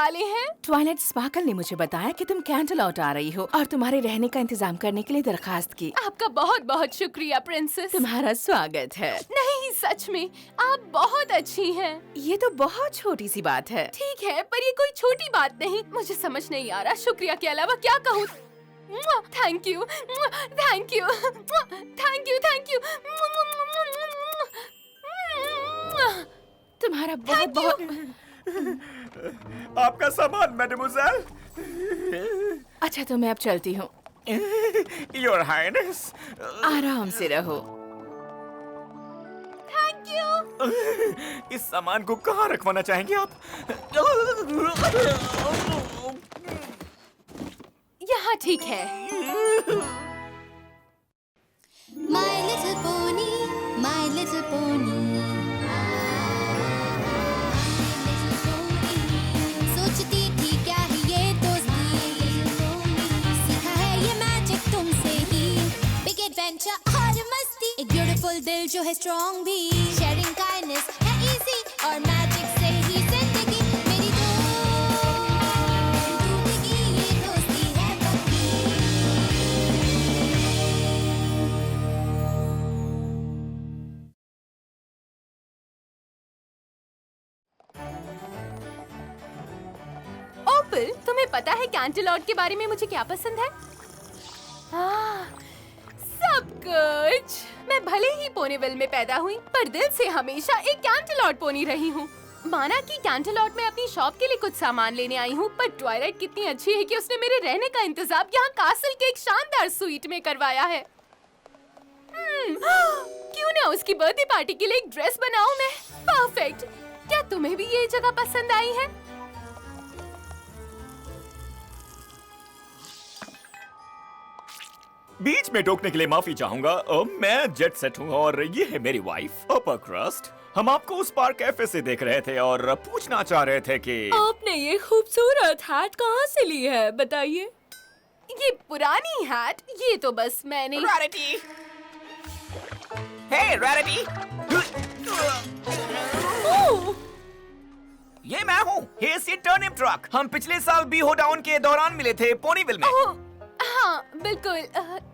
वाले हैं? Twilight sparkle ने मुझे बताया कि तुम कैंटरलॉट आ रही हो और तुम्हारे रहने का इंतजाम करने के लिए दरखास्त की। आपका बहुत बहुत शुक्रिया प्रिंसेस। तुम्हारा स्वागत है। नहीं, सच में आप बहुत अच्छी हैं। ये तो बहुत छोटी सी बात है। ठीक है, पर ये कोई छोटी बात नहीं। मुझे समझ नहीं आ रहा शुक्रिया के अलावा क्या कहूँ। Thank you, thank you, thank you, thank you. तुम्हारा बहुत बहुत। आपका सामान मैडमोजेल। अच्छा तो मैं अब चलती हूँ। Your highness. आराम से रहो। Thank you. इस सामान को कहाँ रखवाना चाहेंगे आप? यहाँ ठीक है। My little pony, my little pony. सोचती थी क्या है ये दोस्ती, सीखा है ये मैजिक तुमसे ही। Big adventure और मस्ती, एक beautiful दिल जो है strong भी। Sharing kindness है easy और magic से ही जिंदगी मेरी जिंदगी ये दोस्ती है पक्की। ओपल, तुम्हें पता है कैंटरलॉट के बारे में मुझे क्या पसंद है? सब कुछ। मैं भले ही पोनीविल में पैदा हुई, पर दिल से हमेशा एक कैंटरलॉट पोनी रही हूँ। माना कि कैंटरलॉट में अपनी शॉप के लिए कुछ सामान लेने आई हूँ, पर ट्वाइलाइट कितनी अच्छी है कि उसने मेरे रहने का इंतजाम यहाँ कासल के एक शानदार स्वीट में करवाया है। क्यों ना उसकी बर्थडे पार्टी के लिए एक ड्रेस बनाऊं मैं? परफेक्ट। क्या तुम्हें भी ये जगह पसंद आई है? बीच में टोकने के लिए माफी चाहूंगा। मैं जेट सेट हूँ और ये है मेरी वाइफ अपर क्रस्ट। हम आपको उस पार कैफे से देख रहे थे और पूछना चाह रहे थे कि आपने ये खूबसूरत हैट कहाँ से ली है, बताइए। ये पुरानी हैट, ये तो बस मैंने। रैरिटी। हे रैरिटी। ये मैं हूँ। हे सी टर्निप ट्रक। हम पिछले साल बीहो डाउन के दौरान मिले थे पोनीविल में। ओह, हाँ बिल्कुल।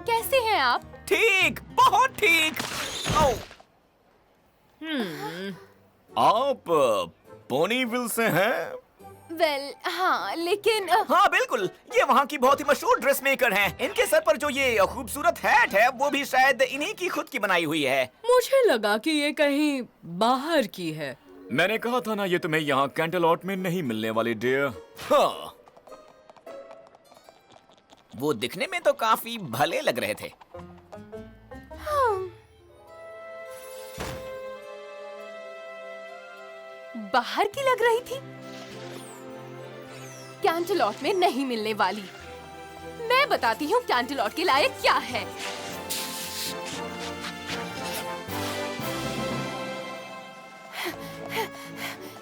कैसे हैं आप? ठीक, बहुत ठीक। आप पोनीविल से हैं? वेल, हाँ, लेकिन हाँ बिल्कुल, ये वहाँ की बहुत ही मशहूर ड्रेस मेकर हैं। इनके सर पर जो ये खूबसूरत हैट है वो भी शायद इन्हीं की खुद की बनाई हुई है। मुझे लगा कि ये कहीं बाहर की है। मैंने कहा था ना ये तुम्हें यहाँ कैंटरलॉट में नहीं मिलने वाली डियर। हाँ, वो दिखने में तो काफी भले लग रहे थे। बाहर की लग रही थी, कैंटरलॉट में नहीं मिलने वाली। मैं बताती हूँ कैंटरलॉट के लायक क्या है।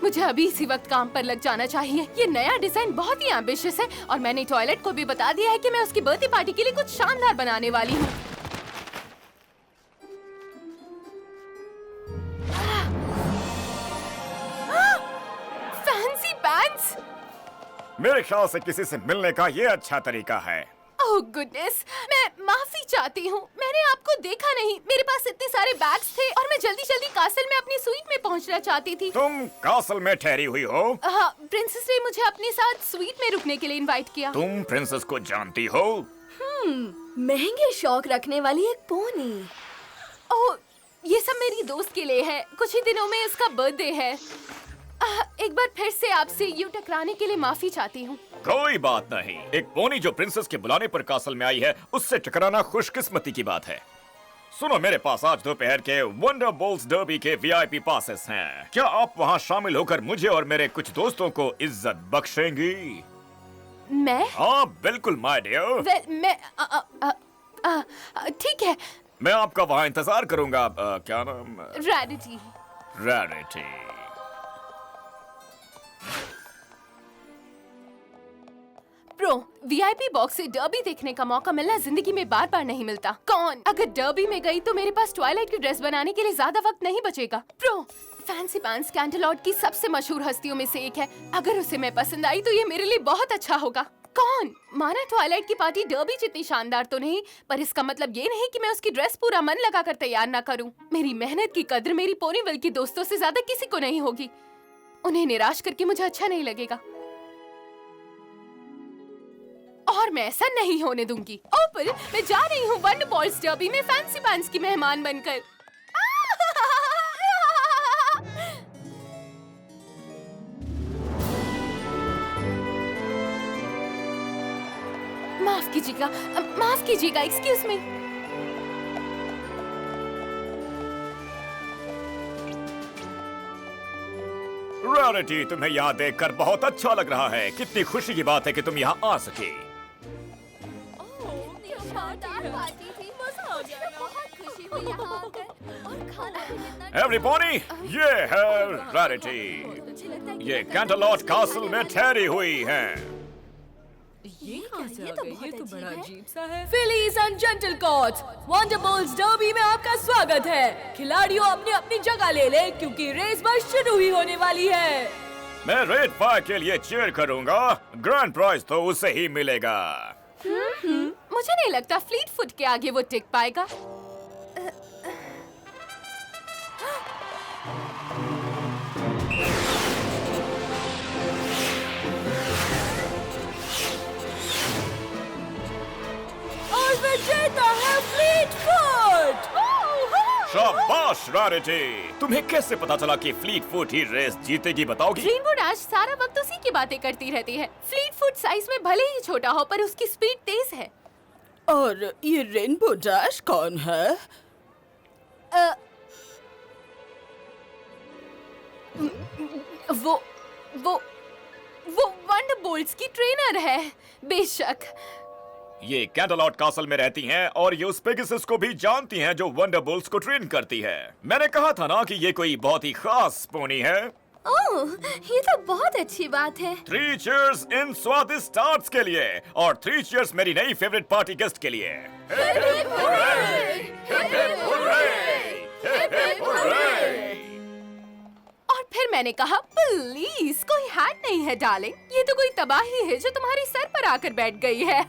मुझे अभी इसी वक्त काम पर लग जाना चाहिए। ये नया डिजाइन बहुत ही एम्बिशियस है और मैंने टॉयलेट को भी बता दिया है कि मैं उसकी बर्थडे पार्टी के लिए कुछ शानदार बनाने वाली हूँ। Fancy pants. मेरे ख्याल से किसी से मिलने का ये अच्छा तरीका है। ओह गुडनेस, मैं माफी चाहती हूँ। मैंने आपको देखा नहीं। मेरे पास इतने सारे बैग्स थे और मैं जल्दी जल्दी कासल में अपनी स्वीट में पहुँचना चाहती थी। तुम कासल में ठहरी हुई हो? हाँ, प्रिंसेस ने मुझे अपने साथ स्वीट में रुकने के लिए इनवाइट किया। तुम प्रिंसेस को जानती हो? महंगे शौक रखने वाली एक पोनी। ओह, ये सब मेरी दोस्त के लिए है। कुछ ही दिनों में उसका बर्थडे है। एक बार फिर से आपसे यूं टकराने के लिए माफी चाहती हूँ। कोई बात नहीं। एक पोनी जो प्रिंसेस के बुलाने पर कासल में आई है, उससे टकराना खुशकिस्मती की बात है। सुनो, मेरे पास आज दोपहर के वंडरबॉल्स डर्बी के वीआईपी पासेस हैं। क्या आप वहाँ शामिल होकर मुझे और मेरे कुछ दोस्तों को इज्जत बख्शेंगी? मैं? हाँ बिल्कुल माय डियर। वेल, मैं ठीक है। मैं आपका वहाँ इंतजार करूंगा। क्या नाम? Rarity. Rarity. Pro, VIP box से डर्बी देखने का मौका मिलना जिंदगी में बार बार नहीं मिलता। कौन? अगर डर्बी में गई तो मेरे पास ट्वाइलाइट की ड्रेस बनाने के लिए ज्यादा वक्त नहीं बचेगा। प्रो, फैंसी पैंट्स कैंटरलॉट की सबसे मशहूर हस्तियों में से एक है। अगर उसे मैं पसंद आई तो ये मेरे लिए बहुत अच्छा होगा। कौन? माना ट्वाइलाइट की पार्टी डर्बी जितनी शानदार तो नहीं, पर इसका मतलब ये नहीं कि मैं उसकी ड्रेस पूरा मन लगाकर तैयार ना करूं। मेरी मेहनत की कद्र मेरी पोनीविल की दोस्तों से ज्यादा किसी को नहीं होगी। उन्हें निराश करके मुझे अच्छा नहीं लगेगा और मैं ऐसा नहीं होने दूंगी। ओपल, मैं जा रही हूँ वंडरबॉल्स डर्बी में फैंसी पैंट्स की मेहमान बनकर। माफ कीजिएगा, एक्सक्यूज मी। रैरिटी, तुम्हें यहाँ देखकर बहुत अच्छा लग रहा है। कितनी खुशी की बात है कि तुम यहाँ आ सके। एवरीबॉडी, ये है रैरिटी। ये कैंटरलॉट कासल में ठहरी हुई हैं। Fillies and gentlecolts, Wonderbolts Derby में आपका स्वागत है। खिलाड़ियों अपनी अपनी जगह ले लें क्योंकि रेस बस शुरू ही होने वाली है। मैं रेड फायर के लिए चीयर करूंगा। ग्रैंड प्राइज तो उसे ही मिलेगा। मुझे नहीं लगता फ्लीट फुट के आगे वो टिक पाएगा। और विजेता है फ्लीट फुट। शाबाश रैरिटी, तुम्हें कैसे पता चला कि फ्लीट फुट ही रेस जीतेगी, बताओगी? ग्रीनवुड आज सारा वक्त उसी की बातें करती रहती है। फ्लीट फुट साइज में भले ही छोटा हो पर उसकी स्पीड तेज है। और ये रेनबो डैश कौन है? वो वंडरबोल्ट्स की ट्रेनर है। बेशक ये कैंटरलॉट कासल में रहती हैं और ये उस पेगासस को भी जानती हैं जो वंडरबोल्ट्स को ट्रेन करती है। मैंने कहा था ना कि ये कोई बहुत ही खास पोनी है। ओह, ये तो बहुत अच्छी बात है। 3 चीयर्स इन स्वादिष्ट टार्ट्स के लिए और 3 चीयर्स मेरी नई फेवरेट पार्टी गेस्ट के लिए। और फिर मैंने कहा प्लीज कोई हैट नहीं है डार्लिंग, ये तो कोई तबाही है जो तुम्हारे सर पर आकर बैठ गई है।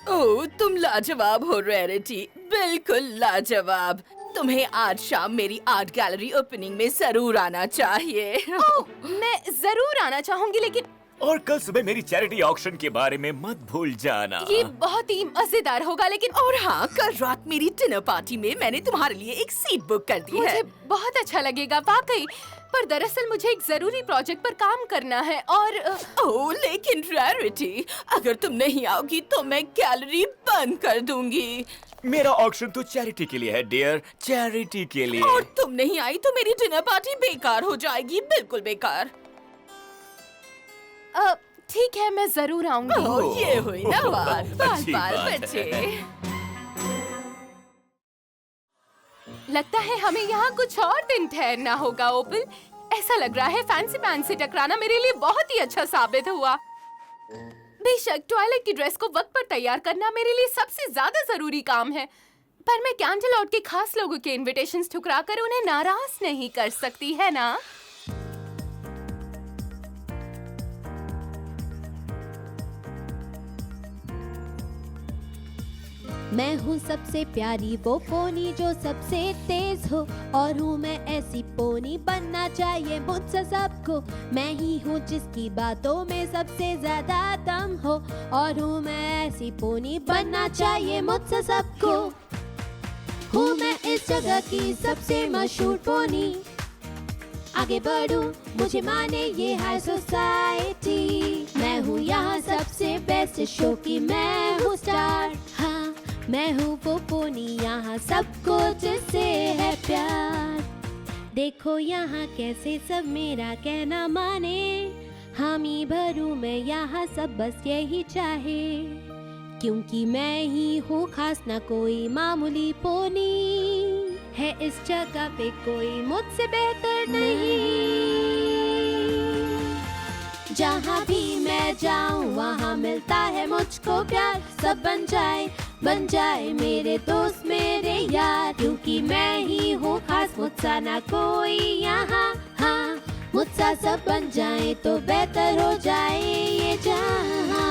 ओह, तुम लाजवाब हो रैरिटी, बिल्कुल लाजवाब। तुम्हें आज शाम मेरी आर्ट गैलरी ओपनिंग में जरूर आना चाहिए। मैं जरूर आना चाहूंगी, लेकिन और कल सुबह मेरी चैरिटी ऑक्शन के बारे में मत भूल जाना। ये बहुत ही मजेदार होगा। लेकिन और हाँ, कल रात मेरी डिनर पार्टी में मैंने तुम्हारे लिए एक सीट बुक कर दी है। मुझे बहुत अच्छा लगेगा वाकई, पर दरअसल मुझे एक जरूरी प्रोजेक्ट पर काम करना है और ओह, लेकिन रैरिटी, अगर तुम नहीं आओगी तो मैं गैलरी बंद कर दूंगी। मेरा ऑक्शन तो चैरिटी के लिए है डियर, चैरिटी के लिए। और तुम नहीं आई तो मेरी डिनर पार्टी बेकार हो जाएगी, बिल्कुल बेकार। ठीक है, मैं जरूर आऊंगी। ओह, ये हुई ना बात। अच्छी बाल बात बच्चे। लगता है हमें यहाँ कुछ और दिन ठहरना होगा ओपल। ऐसा लग रहा है फैंसी पैंट से टकराना मेरे लिए बहुत ही अच्छा साबित हुआ। बेशक ट्वाइलाइट की ड्रेस को वक्त पर तैयार करना मेरे लिए सबसे ज्यादा जरूरी काम है, पर मैं कैंटरलॉट के खास लोगों के इनविटेशंस ठुकराकर उन्हें नाराज नहीं कर सकती, है ना? मैं हूँ सबसे प्यारी वो पोनी जो सबसे तेज हो, और हूँ मैं ऐसी पोनी बनना चाहिए मुझसे सबको। मैं ही हूँ जिसकी बातों में सबसे ज्यादा दम हो, और हूँ मैं ऐसी पोनी बनना चाहिए मुझसे सबको। हूँ मैं इस जगह की सबसे मशहूर पोनी, आगे बढ़ूं मुझे माने ये हाई सोसाइटी। मैं हूँ यहाँ सबसे बेस्ट शो की, मैं हूँ स्टार। हाँ, मैं हूँ वो पोनी यहाँ सबको जिससे है प्यार। देखो यहाँ कैसे सब मेरा कहना माने, हामी भरूं मैं यहाँ सब बस यही चाहे। क्योंकि मैं ही हूँ खास, ना कोई मामूली पोनी है इस जगह पे, कोई मुझसे बेहतर नहीं। जहाँ भी मैं जाऊँ वहाँ मिलता है मुझको प्यार, सब बन जाए बन जाए मेरे दोस्त मेरे यार, क्योंकि मैं ही हूँ खास, मुझसा ना कोई यहाँ। हाँ, मुझसा सब बन जाए तो बेहतर हो जाए ये जहाँ।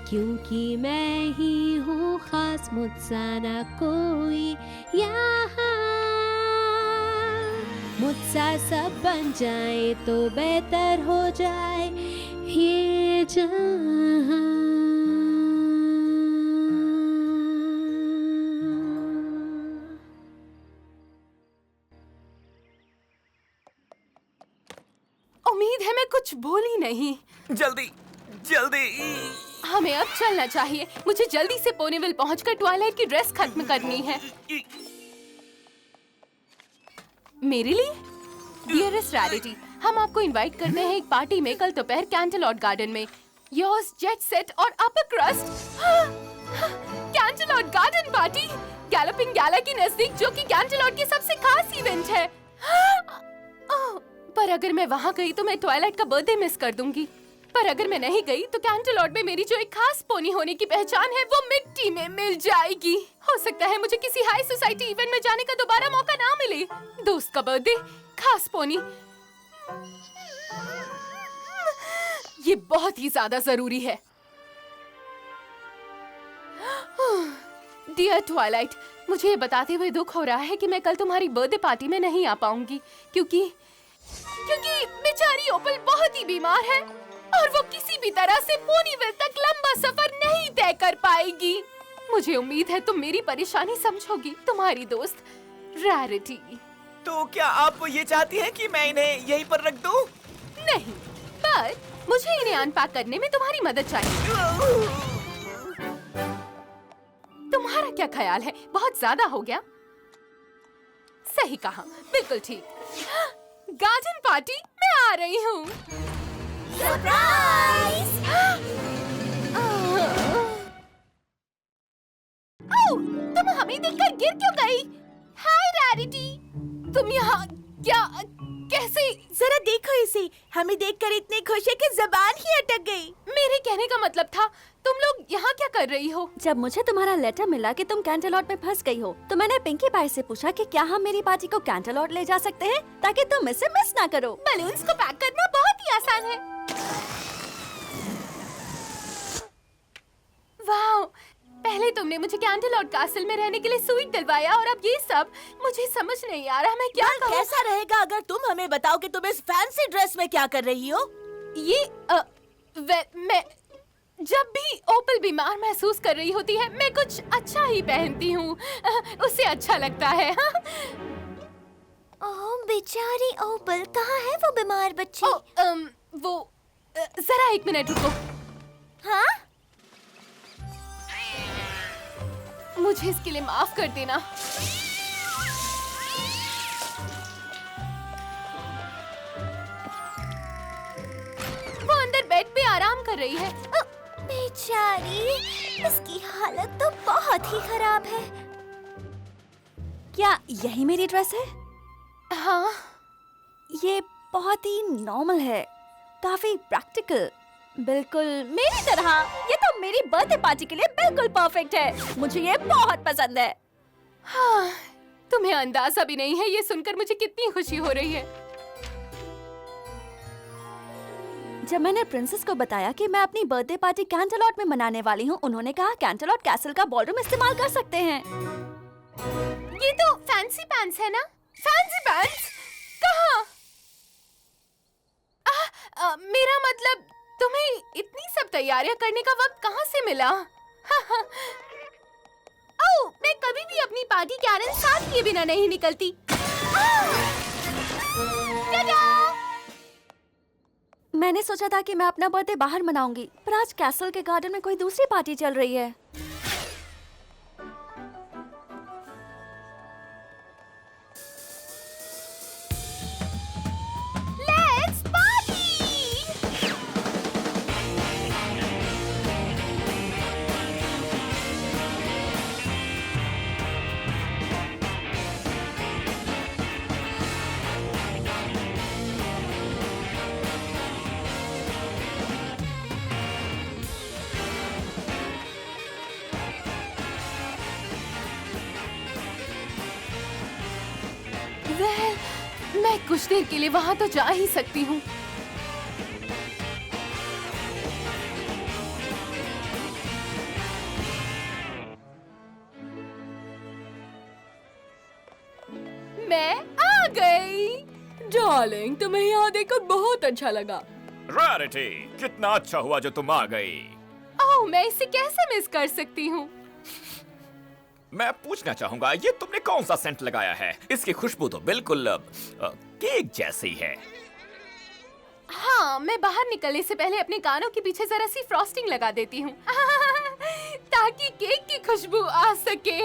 क्योंकि मैं ही हूँ खास, मुझसा ना कोई यहाँ। मुझसा सब बन जाए तो बेहतर हो जाए ये जहाँ। उम्मीद है मैं कुछ भूली नहीं। जल्दी जल्दी। हमें अब चलना चाहिए। मुझे जल्दी से पोनीविल पहुंचकर ट्वाइलाइट की ड्रेस खत्म करनी है। मेरे लिए डियरेस्ट रैरिटी, हम आपको इनवाइट करते हैं एक पार्टी में कल दोपहर कैंटलॉट गार्डन में। योर्स जेट सेट और अपर क्रस्ट। कैंटलॉट गार्डन पार्टी गैलोपिंग गैला के नजदीक, जो कि कैंटलॉट की सबसे खास इवेंट है। पर अगर मैं वहाँ गई तो मैं ट्वाइलाइट का बर्थडे मिस कर दूंगी। पर अगर मैं नहीं गई तो कैंटलॉट में मेरी जो एक खास पोनी होने की पहचान है वो मिट्टी में मिल जाएगी। हो सकता है मुझे किसी हाई सोसाइटी इवेंट में जाने का दोबारा मौका ना मिले। दोस्त का बर्थडे, खास पोनी, ये बहुत ही ज्यादा जरूरी है। डियर ट्वाइलाइट, मुझे ये बताते हुए दुख हो रहा है कि मैं कल तुम्हारी बर्थडे पार्टी में नहीं आ पाऊंगी, क्योंकि बेचारी ओपल बहुत ही बीमार है और वो किसी भी तरह से पोनीविल तक लंबा सफर नहीं तय कर पाएगी। मुझे उम्मीद है तुम मेरी परेशानी समझोगी। तुम्हारी दोस्त रैरिटी। तो क्या आप ये चाहती हैं कि मैं इन्हें यहीं पर रख दूं? नहीं, पर मुझे इन्हें अनपैक करने में तुम्हारी मदद चाहिए। तुम्हारा क्या ख्याल है? बहुत ज्यादा हो गया? सही कहा, बिल्कुल ठीक। गार्डन पार्टी, मैं आ रही हूँ। सरप्राइज! तुम हमें देखकर गिर क्यों गई? हाय रैरिटी, तुम यहाँ क्या, कैसे? जरा देखो इसे, हमें देखकर इतनी खुश है कि ज़बान ही अटक गई। मेरे कहने का मतलब था, तुम लोग यहाँ क्या कर रही हो? जब मुझे तुम्हारा लेटर मिला कि तुम कैंटलॉट में फंस गई हो, तो मैंने पिंकी पाई से पूछा कि क्या हम मेरी पार्टी को कैंटलॉट ले जा सकते हैं ताकि तुम इसे मिस ना करो। बलून्स को पैक करना बहुत ही आसान है। वाह, पहले तुमने मुझे कैंटलॉट कैसल में रहने के लिए स्वीट दिलवाया और अब ये सब। मुझे समझ नहीं आ रहा मैं क्या कहूँ। कैसा रहेगा अगर तुम हमें बताओ कि तुम इस फैंसी ड्रेस में क्या कर रही हो? ये मैं जब भी ओपल बीमार महसूस कर रही होती है, मैं कुछ अच्छा ही पहनती हूँ। उसे अच्छा लगता है। ओह बेचारी ओपल, कहाँ है वो बीमार बच्ची? वो जरा एक मिनट रुको। हाँ? मुझे इसके लिए माफ कर देना। वो अंदर बेड पे आराम कर रही है। बेचारी, इसकी हालत तो बहुत ही खराब है। क्या यही मेरी ड्रेस है? हाँ, ये बहुत ही नॉर्मल है, काफी प्रैक्टिकल, बिल्कुल मेरी तरह। ये तो मेरी बर्थडे पार्टी के लिए बिल्कुल परफेक्ट है। मुझे ये बहुत पसंद है। हाँ, तुम्हें अंदाजा भी नहीं है ये सुनकर मुझे कितनी खुशी हो रही है। जब मैंने प्रिंसेस को बताया कि मैं अपनी बर्थडे पार्टी कैंटलॉट में मनाने वाली हूँ, उन्होंने कहा कैंटलॉट कैसल का बॉलरूम इस्तेमाल कर सकते हैं। ये तो फैंसी पैंट्स है ना? Fancy pants? कहाँ? मेरा मतलब, तुम्हें इतनी सब तैयारियां करने का वक्त कहाँ से मिला? ओह, मैं कभी भी अपनी पार्टी कैरन साथ किए बिना नहीं निकलती। मैंने सोचा था कि मैं अपना बर्थडे बाहर मनाऊंगी, पर आज कैसल के गार्डन में कोई दूसरी पार्टी चल रही है। Let's party! मैं कुछ देर के लिए वहाँ तो जा ही सकती हूँ। मैं आ गई। डार्लिंग, तुम्हें यहाँ देखकर बहुत अच्छा लगा। रैरिटी, कितना अच्छा हुआ जो तुम आ गई। ओह, मैं इसे कैसे मिस कर सकती हूँ? मैं पूछना चाहूंगा, ये तुमने कौन सा सेंट लगाया है? इसकी खुशबू तो बिल्कुल केक जैसी है। हाँ, मैं बाहर निकलने से पहले अपने कानों के पीछे जरा सी फ्रॉस्टिंग लगा देती हूँ ताकि केक की खुशबू आ सके।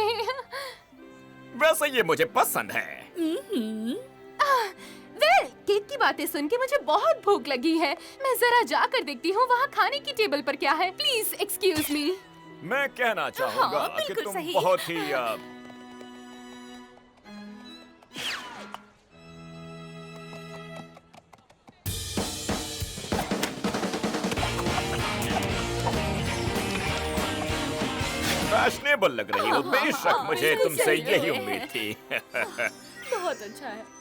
वैसे ये मुझे पसंद है। वेल, केक की बातें सुन के मुझे बहुत भूख लगी है। मैं जरा जाकर देखती हूँ वहाँ खाने की टेबल पर क्या है। Please excuse me. मैं कहना चाहूंगा हाँ, कि बिल्कुल तुम सही। बहुत ही फैशनेबल लग रही हो। बेशक मुझे बिल्कुल तुमसे सही यही है। उम्मीद थी। बहुत अच्छा है।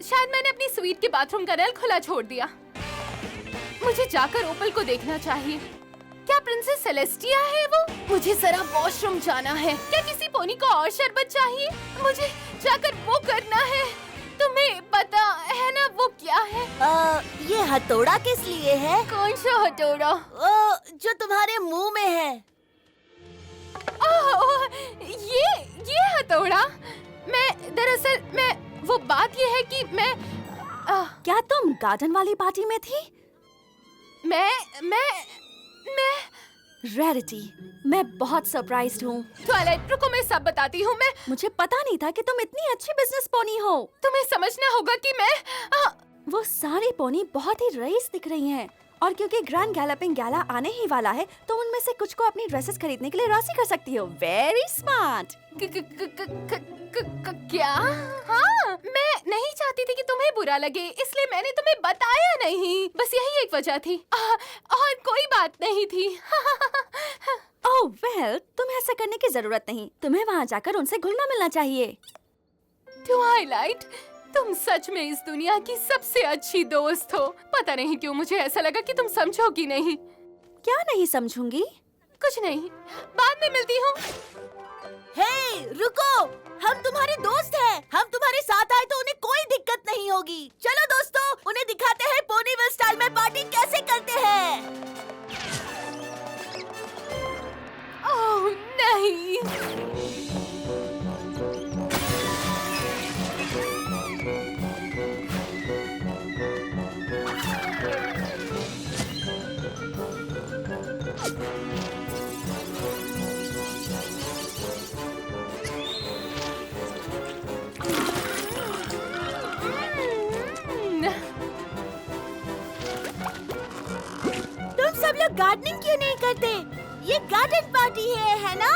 शायद मैंने अपनी स्वीट के बाथरूम का नल खुला छोड़ दिया। मुझे जाकर ओपल को देखना चाहिए। क्या प्रिंसेस सेलेस्टिया है वो? मुझे जरा वॉशरूम जाना है। क्या किसी पोनी को और शरबत चाहिए? मुझे जाकर वो करना है। तुम्हें पता है ना वो क्या है? ये हथौड़ा किस लिए है? कौन सा हथौड़ा? जो तुम्हारे मुंह में है। ओह, ये हथौड़ा? मैं वो बात ये है कि मैं क्या तुम गार्डन वाली पार्टी में थी? मैं रैरिटी, मैं बहुत सरप्राइज्ड हूँ। ट्वाइलाइट, रुको मैं सब बताती हूँ। मैं मुझे पता नहीं था कि तुम इतनी अच्छी बिजनेस पोनी हो। तुम्हें समझना होगा कि मैं वो सारी पोनी बहुत ही रईस दिख रही हैं। और क्योंकि ग्रैंड गैलपिंग गैला आने ही वाला है, तो उनमें से कुछ को अपनी ड्रेसेस खरीदने के लिए राशि कर सकती हो। Very smart. क्या? हाँ, मैं नहीं चाहती थी कि तुम्हें बुरा लगे, इसलिए मैंने तुम्हें बताया नहीं। बस यही एक वजह थी, और कोई बात नहीं थी। ओह वेल, तुम्हें ऐसा करने की जरूरत नहीं। तुम्हें वहाँ जाकर उनसे घुलना मिलना चाहिए। ट्वाइलाइट, तुम सच में इस दुनिया की सबसे अच्छी दोस्त हो। पता नहीं क्यों मुझे ऐसा लगा कि तुम समझोगी नहीं। क्या नहीं समझूंगी? कुछ नहीं, बाद में मिलती हूँ। हे, रुको! हम तुम्हारे दोस्त हैं। हम तुम्हारे साथ आए तो उन्हें कोई दिक्कत नहीं होगी। चलो दोस्तों, उन्हें दिखाते हैं पोनीविल स्टाइल में पार्टी कैसे करते हैं। ओह नहीं। तुम सब लोग गार्डनिंग क्यों नहीं करते? ये गार्डन पार्टी है ना?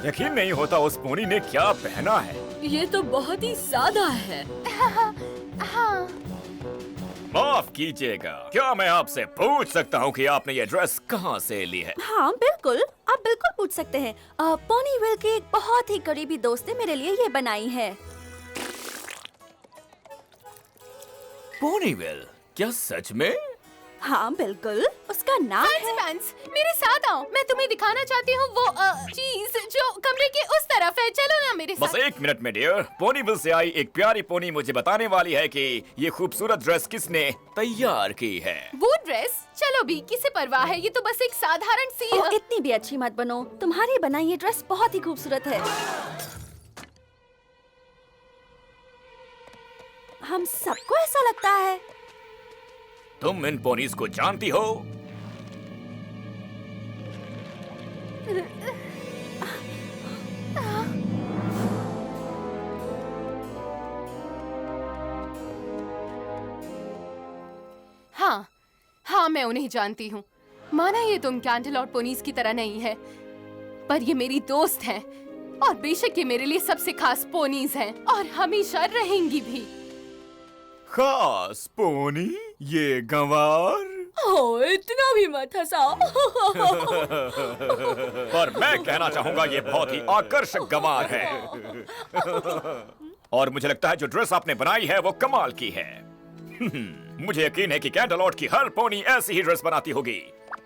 यकीन नहीं होता उस पोनी ने क्या पहना है। ये तो बहुत ही सादा है। हाँ, माफ कीजिएगा, क्या मैं आपसे पूछ सकता हूँ कि आपने ये ड्रेस कहाँ से ली है? हाँ बिल्कुल, आप बिल्कुल पूछ सकते हैं। पोनीविल की एक बहुत ही करीबी दोस्त ने मेरे लिए ये बनाई है। पोनीविल? क्या सच में? हाँ बिल्कुल, उसका नाम है। पैंट्स, मेरे साथ आओ। मैं तुम्हें दिखाना चाहती हूँ वो चीज जो कमरे के उस तरफ है। चलो ना मेरे बस साथ। 1 मिनट में डियर। पोनीविल से आई एक प्यारी पोनी मुझे बताने वाली है कि ये खूबसूरत ड्रेस किसने तैयार की है। वो ड्रेस? चलो भी, किसे परवाह है? ये तो बस एक साधारण सी ओह, इतनी भी अच्छी मत बनो। तुम्हारी बनाई ये ड्रेस बहुत ही खूबसूरत है। हम सबको ऐसा लगता है। तुम इन पोनीज को जानती हो? हाँ, हाँ मैं उन्हें जानती हूँ। माना ये तुम कैंटलॉट पोनीज की तरह नहीं है, पर ये मेरी दोस्त हैं और बेशक ये मेरे लिए सबसे खास पोनीज हैं और हमेशा रहेंगी भी। खास पोनी, ये गंवार। ओह, इतना भी मत हंसाओ। पर मैं कहना चाहूंगा ये बहुत ही आकर्षक गंवार है। और मुझे लगता है जो ड्रेस आपने बनाई है वो कमाल की है। मुझे यकीन है कि कैंटलॉट की हर पोनी ऐसी ही ड्रेस बनाती होगी।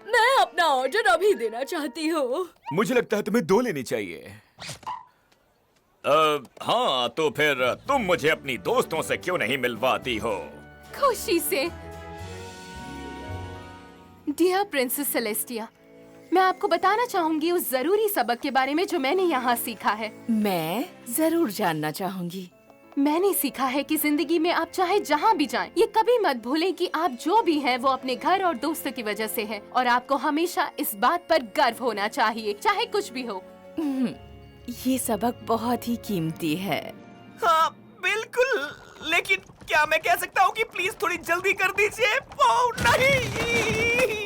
मैं अपना ऑर्डर अभी देना चाहती हूँ। मुझे लगता है तुम्हें 2 लेनी चाहिए। हाँ, तो फिर तुम मुझे अपनी दोस्तों से क्यों नहीं मिलवाती हो? खुशी से। डियर प्रिंसेस सेलेस्टिया, मैं आपको बताना चाहूंगी उस जरूरी सबक के बारे में जो मैंने यहाँ सीखा है। मैं जरूर जानना चाहूंगी। मैंने सीखा है कि जिंदगी में आप चाहे जहाँ भी जाएं, ये कभी मत भूलें कि आप जो भी हैं वो अपने घर और दोस्तों की वजह से हैं और आपको हमेशा इस बात पर गर्व होना चाहिए, चाहे कुछ भी हो। ये सबक बहुत ही कीमती है। हाँ बिल्कुल, लेकिन क्या मैं कह सकता हूँ कि प्लीज थोड़ी जल्दी कर दीजिए? ओह नहीं!